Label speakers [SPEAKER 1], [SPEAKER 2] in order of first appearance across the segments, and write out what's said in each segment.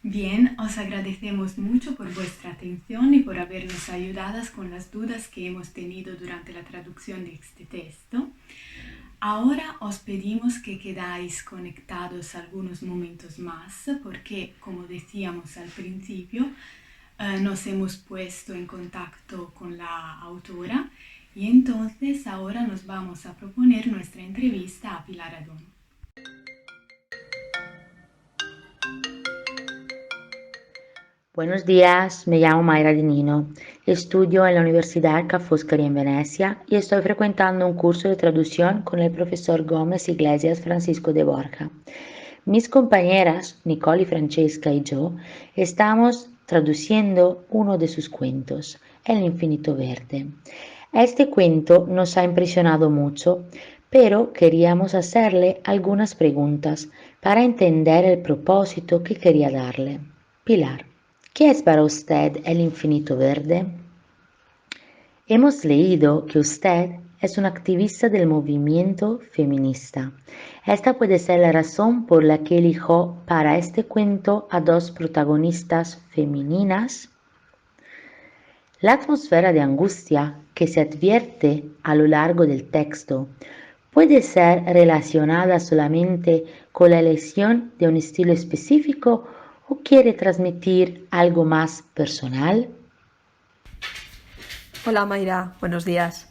[SPEAKER 1] Bien, os agradecemos mucho por vuestra atención y por habernos ayudado con las dudas que hemos tenido durante la traducción de este texto. Ahora os pedimos que quedáis conectados algunos momentos más porque, como decíamos al principio, nos hemos puesto en contacto con la autora y entonces ahora nos vamos a proponer nuestra entrevista a Pilar Adón.
[SPEAKER 2] Buenos días, me llamo Mayra Di Nino, estudio en la Universidad Ca' Foscari en Venecia y estoy frecuentando un curso de traducción con el profesor Gómez Iglesias Francisco de Borja. Mis compañeras, Nicole y Francesca y yo, estamos traduciendo uno de sus cuentos, El Infinito Verde. Este cuento nos ha impresionado mucho, pero queríamos hacerle algunas preguntas para entender el propósito que quería darle. Pilar, ¿qué es para usted el infinito verde? Hemos leído que usted es una activista del movimiento feminista. Esta puede ser la razón por la que eligió para este cuento a dos protagonistas femeninas. La atmósfera de angustia que se advierte a lo largo del texto puede ser relacionada solamente con la elección de un estilo específico o quiere transmitir algo más personal.
[SPEAKER 3] Hola Mayra, buenos días.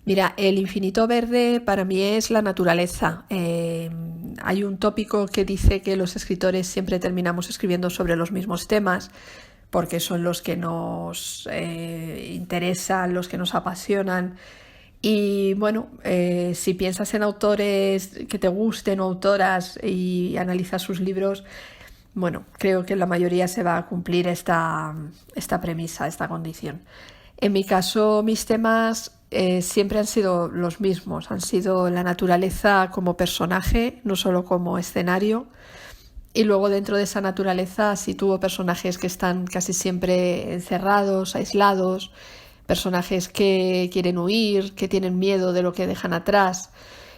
[SPEAKER 3] Mira, el infinito verde para mí es la naturaleza. Hay un tópico que dice que los escritores siempre terminamos escribiendo sobre los mismos temas porque son los que nos interesan, los que nos apasionan. Y bueno, si piensas en autores que te gusten o autoras y analizas sus libros, bueno, creo que en la mayoría se va a cumplir esta premisa, esta condición. En mi caso, mis temas siempre han sido los mismos, han sido la naturaleza como personaje, no solo como escenario, y luego dentro de esa naturaleza sitúo personajes que están casi siempre encerrados, aislados, personajes que quieren huir, que tienen miedo de lo que dejan atrás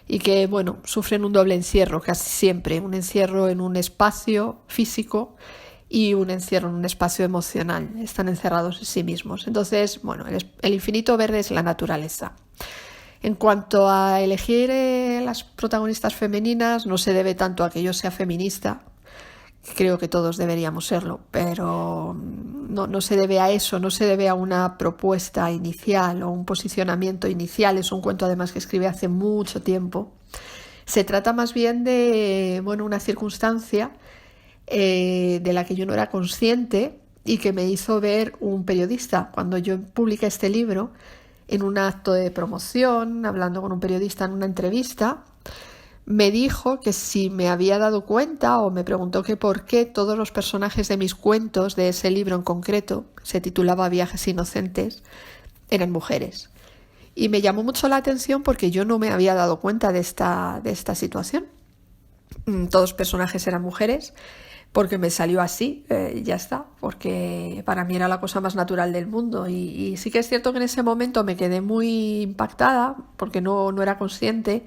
[SPEAKER 3] y que, bueno, sufren un doble encierro casi siempre, un encierro en un espacio físico y un encierro en un espacio emocional, están encerrados en sí mismos. Entonces, bueno, el infinito verde es la naturaleza. En cuanto a elegir las protagonistas femeninas, no se debe tanto a que yo sea feminista, creo que todos deberíamos serlo, pero no se debe a eso, no se debe a una propuesta inicial o un posicionamiento inicial. Es un cuento además que escribí hace mucho tiempo. Se trata más bien de, bueno, una circunstancia de la que yo no era consciente y que me hizo ver un periodista. Cuando yo publiqué este libro, en un acto de promoción, hablando con un periodista en una entrevista, me dijo que si me había dado cuenta o me preguntó que por qué todos los personajes de mis cuentos, de ese libro en concreto, se titulaba Viajes Inocentes, eran mujeres. Y me llamó mucho la atención porque yo no me había dado cuenta de esta situación. Todos los personajes eran mujeres porque me salió así, ya está, porque para mí era la cosa más natural del mundo. Y sí que es cierto que en ese momento me quedé muy impactada porque no era consciente.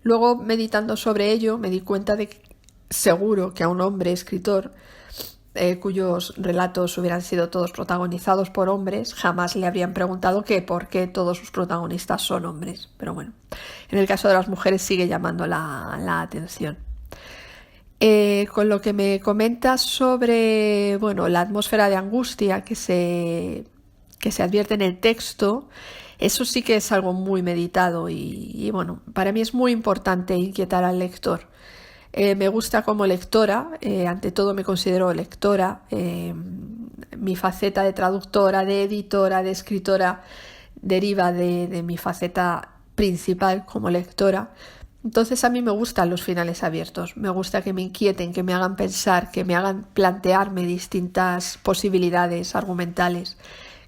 [SPEAKER 3] Luego, meditando sobre ello, me di cuenta de que seguro que a un hombre escritor cuyos relatos hubieran sido todos protagonizados por hombres, jamás le habrían preguntado que por qué todos sus protagonistas son hombres. Pero bueno, en el caso de las mujeres sigue llamando la atención. Con lo que me comentas sobre, bueno, la atmósfera de angustia que se advierte en el texto, eso sí que es algo muy meditado y bueno, para mí es muy importante inquietar al lector. Me gusta como lectora, ante todo me considero lectora, mi faceta de traductora, de editora, de escritora deriva de mi faceta principal como lectora. Entonces a mí me gustan los finales abiertos, me gusta que me inquieten, que me hagan pensar, que me hagan plantearme distintas posibilidades argumentales,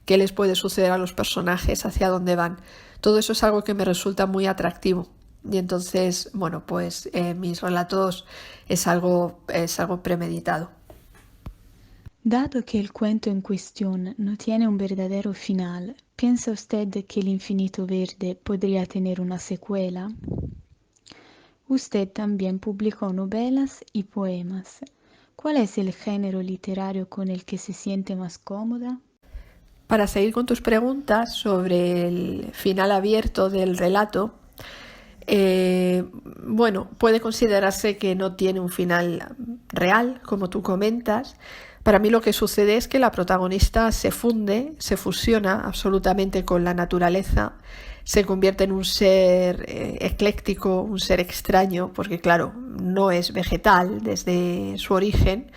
[SPEAKER 3] qué les puede suceder a los personajes, hacia dónde van. Todo eso es algo que me resulta muy atractivo. Y entonces, bueno, pues mis relatos es algo premeditado.
[SPEAKER 4] Dado que el cuento en cuestión no tiene un verdadero final, ¿piensa usted que el infinito verde podría tener una secuela? Usted también publicó novelas y poemas. ¿Cuál es el género literario con el que se siente más cómoda?
[SPEAKER 3] Para seguir con tus preguntas sobre el final abierto del relato, bueno, puede considerarse que no tiene un final real, como tú comentas. Para mí lo que sucede es que la protagonista se funde, se fusiona absolutamente con la naturaleza, se convierte en un ser ecléctico, un ser extraño, porque claro, no es vegetal desde su origen.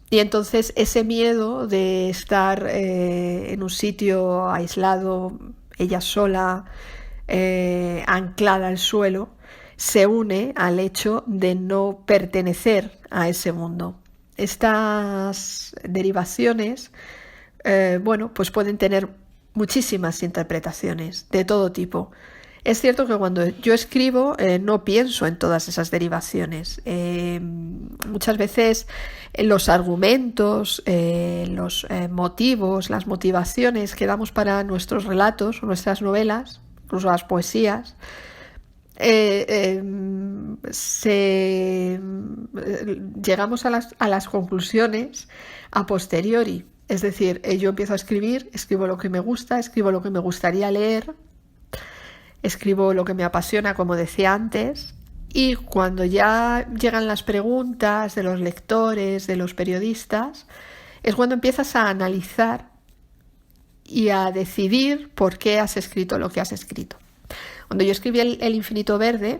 [SPEAKER 3] Y entonces ese miedo de estar en un sitio aislado, ella sola, anclada al suelo, se une al hecho de no pertenecer a ese mundo. Estas derivaciones, bueno, pues pueden tener muchísimas interpretaciones de todo tipo. Es cierto que cuando yo escribo no pienso en todas esas derivaciones. Muchas veces los argumentos, los motivos, las motivaciones que damos para nuestros relatos o nuestras novelas, incluso las poesías, llegamos a las conclusiones a posteriori. Es decir, yo empiezo a escribir, escribo lo que me gusta, escribo lo que me gustaría leer, escribo lo que me apasiona, como decía antes, y cuando ya llegan las preguntas de los lectores, de los periodistas, es cuando empiezas a analizar y a decidir por qué has escrito lo que has escrito. Cuando yo escribí El Infinito Verde,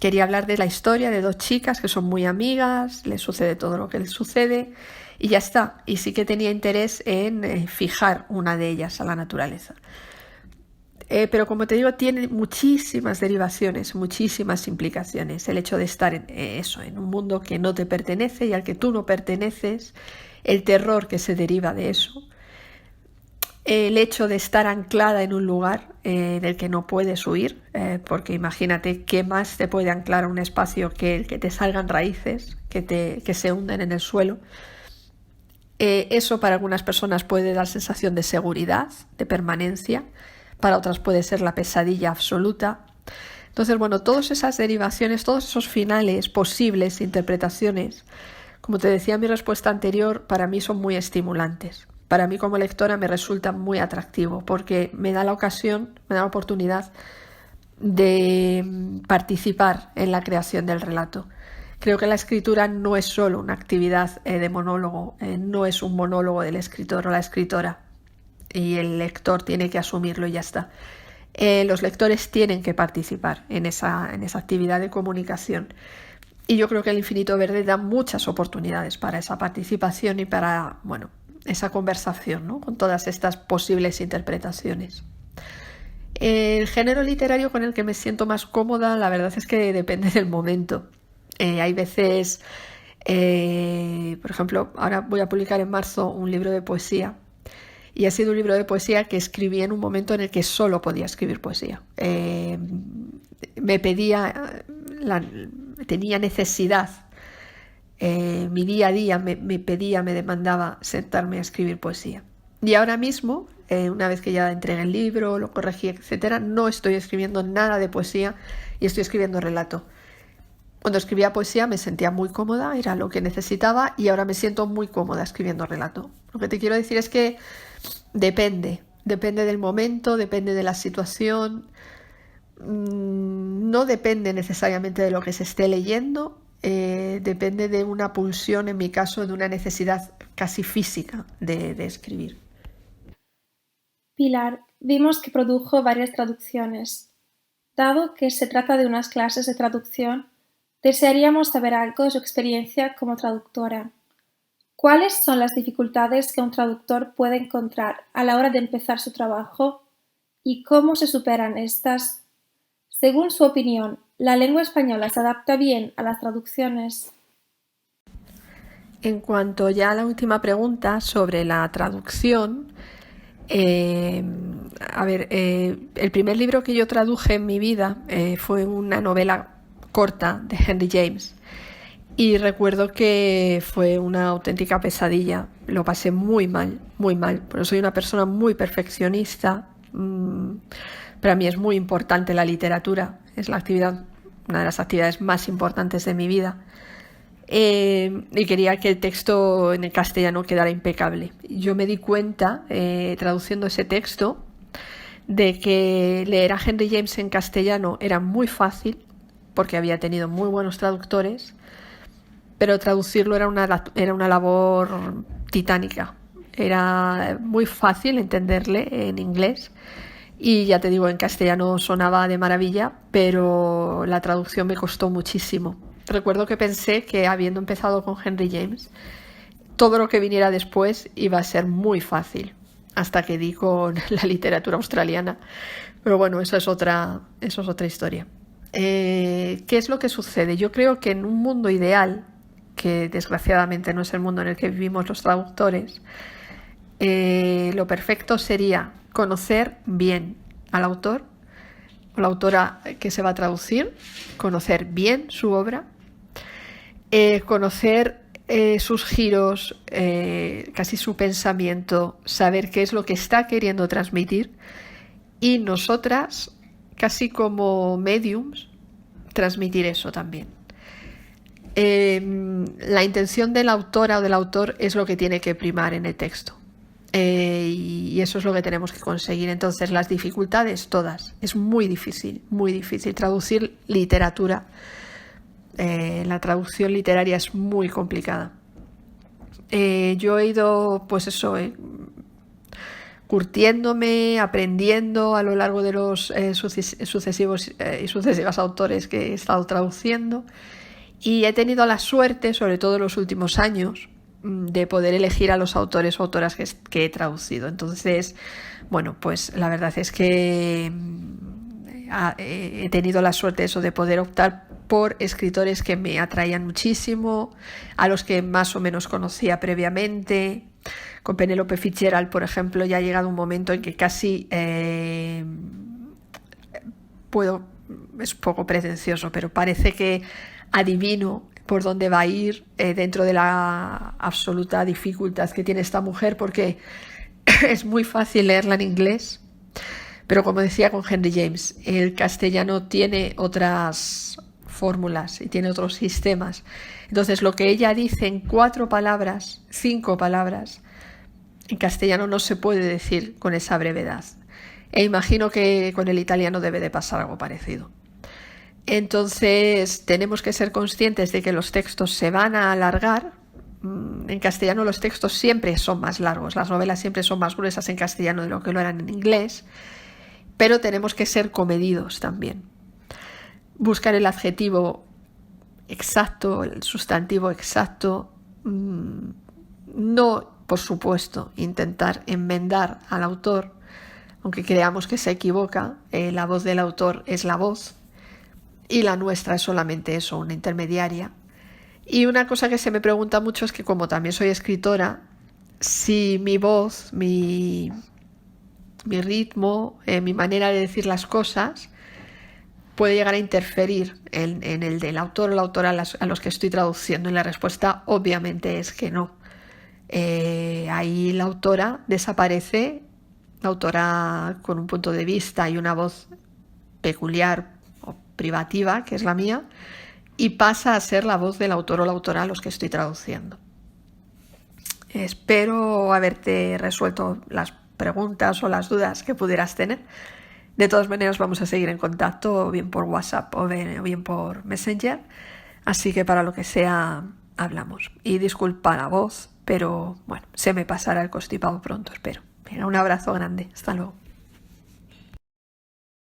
[SPEAKER 3] quería hablar de la historia de dos chicas que son muy amigas, les sucede todo lo que les sucede y ya está. Y sí que tenía interés en fijar una de ellas a la naturaleza. Pero como te digo, tiene muchísimas derivaciones, muchísimas implicaciones. El hecho de estar en un mundo que no te pertenece y al que tú no perteneces, el terror que se deriva de eso, el hecho de estar anclada en un lugar del que no puedes huir, porque imagínate qué más te puede anclar a un espacio que el que te salgan raíces, que se hunden en el suelo. Eso para algunas personas puede dar sensación de seguridad, de permanencia. Para otras puede ser la pesadilla absoluta. Entonces, bueno, todas esas derivaciones, todos esos finales posibles, interpretaciones, como te decía en mi respuesta anterior, para mí son muy estimulantes. Para mí como lectora me resulta muy atractivo porque me da la ocasión, me da la oportunidad de participar en la creación del relato. Creo que la escritura no es solo una actividad de monólogo, no es un monólogo del escritor o la escritora. Y el lector tiene que asumirlo y ya está. Los lectores tienen que participar en esa actividad de comunicación. Y yo creo que El Infinito Verde da muchas oportunidades para esa participación y para, bueno, esa conversación, ¿no?, con todas estas posibles interpretaciones. El género literario con el que me siento más cómoda, la verdad es que depende del momento. Hay veces, por ejemplo, ahora voy a publicar en marzo un libro de poesía. Y ha sido un libro de poesía que escribí en un momento en el que solo podía escribir poesía. Me pedía, tenía necesidad, mi día a día me pedía, me demandaba sentarme a escribir poesía. Y ahora mismo, una vez que ya entregué el libro, lo corregí, etcétera, no estoy escribiendo nada de poesía y estoy escribiendo relato. Cuando escribía poesía me sentía muy cómoda, era lo que necesitaba, y ahora me siento muy cómoda escribiendo relato. Lo que te quiero decir es que depende del momento, depende de la situación, no depende necesariamente de lo que se esté leyendo, depende de una pulsión, en mi caso, de una necesidad casi física de escribir.
[SPEAKER 5] Pilar, vimos que produjo varias traducciones. Dado que se trata de unas clases de traducción, desearíamos saber algo de su experiencia como traductora. ¿Cuáles son las dificultades que un traductor puede encontrar a la hora de empezar su trabajo y cómo se superan estas? Según su opinión, ¿la lengua española se adapta bien a las traducciones?
[SPEAKER 3] En cuanto ya a la última pregunta sobre la traducción, el primer libro que yo traduje en mi vida fue una novela corta de Henry James. Y recuerdo que fue una auténtica pesadilla, lo pasé muy mal, porque soy una persona muy perfeccionista. Para mí es muy importante la literatura, es una de las actividades más importantes de mi vida. y quería que el texto en el castellano quedara impecable. Yo me di cuenta, traduciendo ese texto, de que leer a Henry James en castellano era muy fácil, porque había tenido muy buenos traductores, pero traducirlo era una labor titánica. Era muy fácil entenderle en inglés y ya te digo, en castellano sonaba de maravilla, pero la traducción me costó muchísimo. Recuerdo que pensé que habiendo empezado con Henry James, todo lo que viniera después iba a ser muy fácil, hasta que di con la literatura australiana. Pero bueno, eso es otra historia. ¿Qué es lo que sucede? Yo creo que en un mundo ideal, que desgraciadamente no es el mundo en el que vivimos los traductores, lo perfecto sería conocer bien al autor o la autora que se va a traducir, conocer bien su obra, conocer sus giros, casi su pensamiento, saber qué es lo que está queriendo transmitir, y nosotras, casi como mediums, transmitir eso también. La intención de la autora o del autor es lo que tiene que primar en el texto, y eso es lo que tenemos que conseguir. Entonces, las dificultades todas, es muy difícil traducir literatura. La traducción literaria es muy complicada. Yo he ido, pues eso, curtiéndome, aprendiendo a lo largo de los sucesivos y sucesivas autores que he estado traduciendo, y he tenido la suerte, sobre todo en los últimos años, de poder elegir a los autores o autoras que he traducido. Entonces, bueno, pues la verdad es que he tenido la suerte eso de poder optar por escritores que me atraían muchísimo, a los que más o menos conocía previamente. Con Penélope Fitzgerald, por ejemplo, ya ha llegado un momento en que casi puedo, es un poco pretencioso, pero parece que adivino por dónde va a ir, dentro de la absoluta dificultad que tiene esta mujer, porque es muy fácil leerla en inglés, pero como decía con Henry James, el castellano tiene otras fórmulas y tiene otros sistemas. Entonces, lo que ella dice en 4 palabras, 5 palabras, en castellano no se puede decir con esa brevedad. E imagino que con el italiano debe de pasar algo parecido. Entonces, tenemos que ser conscientes de que los textos se van a alargar. En castellano los textos siempre son más largos, las novelas siempre son más gruesas en castellano de lo que lo eran en inglés, pero tenemos que ser comedidos también. Buscar el adjetivo exacto, el sustantivo exacto, no, por supuesto, intentar enmendar al autor, aunque creamos que se equivoca. La voz del autor es la voz y la nuestra es solamente eso, una intermediaria. Y una cosa que se me pregunta mucho es que, como también soy escritora, si mi voz, mi ritmo, mi manera de decir las cosas puede llegar a interferir en el del autor o la autora a los que estoy traduciendo. Y la respuesta obviamente es que no. Ahí la autora desaparece, la autora con un punto de vista y una voz peculiar o privativa, que es la mía, y pasa a ser la voz del autor o la autora a los que estoy traduciendo. Espero haberte resuelto las preguntas o las dudas que pudieras tener. De todas maneras, vamos a seguir en contacto, o bien por WhatsApp o bien por Messenger, así que para lo que sea hablamos. Y disculpa la voz, pero bueno, se me pasará el constipado pronto, espero. Venga, un abrazo grande, hasta luego.